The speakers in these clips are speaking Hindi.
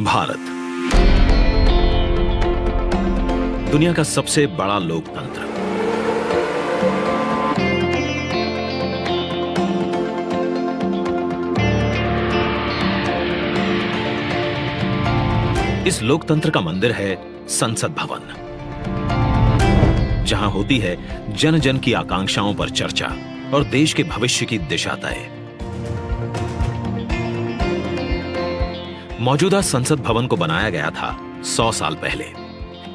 भारत दुनिया का सबसे बड़ा लोकतंत्र। इस लोकतंत्र का मंदिर है संसद भवन, जहां होती है जन जन की आकांक्षाओं पर चर्चा और देश के भविष्य की दिशा तय। मौजूदा संसद भवन को बनाया गया था 100 साल पहले।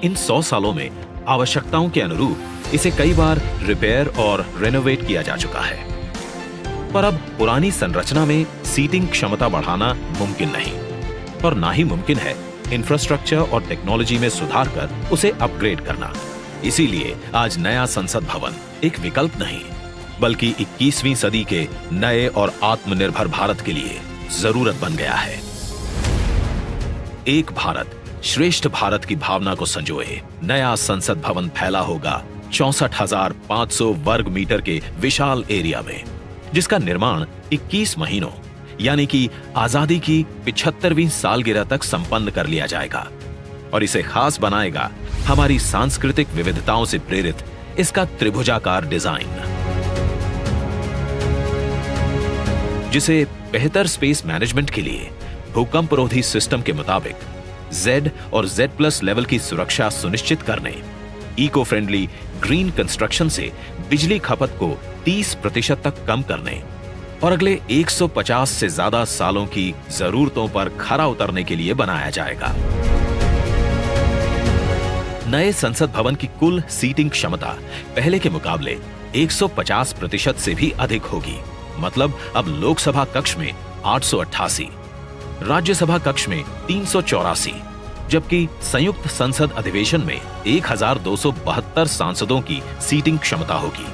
इन 100 सालों में आवश्यकताओं के अनुरूप इसे कई बार रिपेयर और रेनोवेट किया जा चुका है, पर अब पुरानी संरचना में सीटिंग क्षमता बढ़ाना मुमकिन नहीं और ना ही मुमकिन है इंफ्रास्ट्रक्चर और टेक्नोलॉजी में सुधार कर उसे अपग्रेड करना। इसीलिए आज नया संसद भवन एक विकल्प नहीं, बल्कि 21वीं सदी के नए और आत्मनिर्भर भारत के लिए जरूरत बन गया है। एक भारत श्रेष्ठ भारत की भावना को संजोए नया संसद भवन फैला होगा 64,500 वर्ग मीटर के विशाल एरिया में, जिसका निर्माण 21 महीनों यानी कि आजादी की 75वीं सालगिरह तक संपन्न कर लिया जाएगा। और इसे खास बनाएगा हमारी सांस्कृतिक विविधताओं से प्रेरित इसका त्रिभुजाकार डिजाइन, जिसे बेहतर स्पेस मैनेजमेंट के लिए भूकंपरोधी सिस्टम के मुताबिक Z और Z+ लेवल की सुरक्षा सुनिश्चित करने, इको फ्रेंडली ग्रीन कंस्ट्रक्शन से बिजली खपत को 30% तक कम करने और अगले 150 से ज्यादा सालों की जरूरतों पर खरा उतरने के लिए बनाया जाएगा। नए संसद भवन की कुल सीटिंग क्षमता पहले के मुकाबले 150% से भी अधिक होगी। मतलब अब लोकसभा कक्ष में 888, राज्यसभा कक्ष में 384, जबकि संयुक्त संसद अधिवेशन में 1272 सांसदों की सीटिंग क्षमता होगी।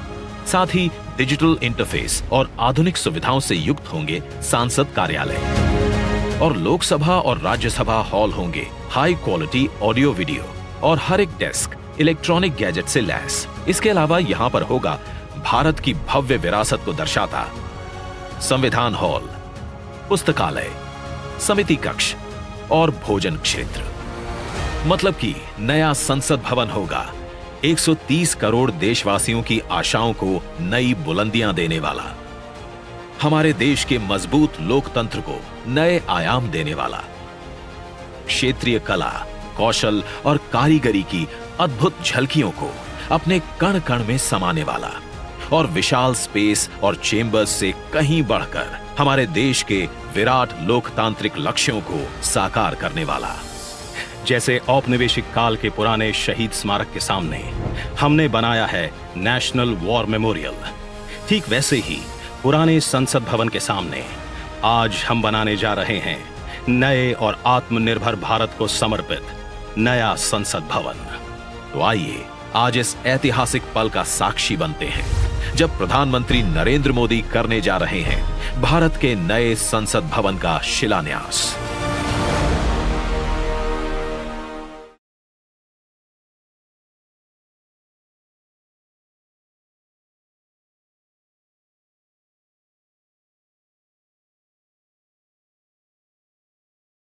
साथ ही डिजिटल इंटरफेस और आधुनिक सुविधाओं से युक्त होंगे सांसद कार्यालय और लोकसभा और राज्यसभा हॉल होंगे हाई क्वालिटी ऑडियो वीडियो और हर एक डेस्क इलेक्ट्रॉनिक गैजेट से लैस। इसके अलावा यहां पर होगा भारत की भव्य विरासत को दर्शाता संविधान हॉल, पुस्तकालय, समिति कक्ष और भोजन क्षेत्र। मतलब कि नया संसद भवन होगा 130 करोड़ देशवासियों की आशाओं को नई बुलंदियां देने वाला, हमारे देश के मजबूत लोकतंत्र को नए आयाम देने वाला, क्षेत्रीय कला, कौशल और कारीगरी की अद्भुत झलकियों को अपने कण कण में समाने वाला और विशाल स्पेस और चेंबर्स से कहीं बढ़कर हमारे देश के विराट लोकतांत्रिक लक्ष्यों को साकार करने वाला। जैसे औपनिवेशिक काल के पुराने शहीद स्मारक के सामने हमने बनाया है नेशनल वॉर मेमोरियल, ठीक वैसे ही पुराने संसद भवन के सामने आज हम बनाने जा रहे हैं नए और आत्मनिर्भर भारत को समर्पित नया संसद भवन। तो आइए आज इस ऐतिहासिक पल का साक्षी बनते हैं, जब प्रधानमंत्री नरेंद्र मोदी करने जा रहे हैं भारत के नए संसद भवन का शिलान्यास।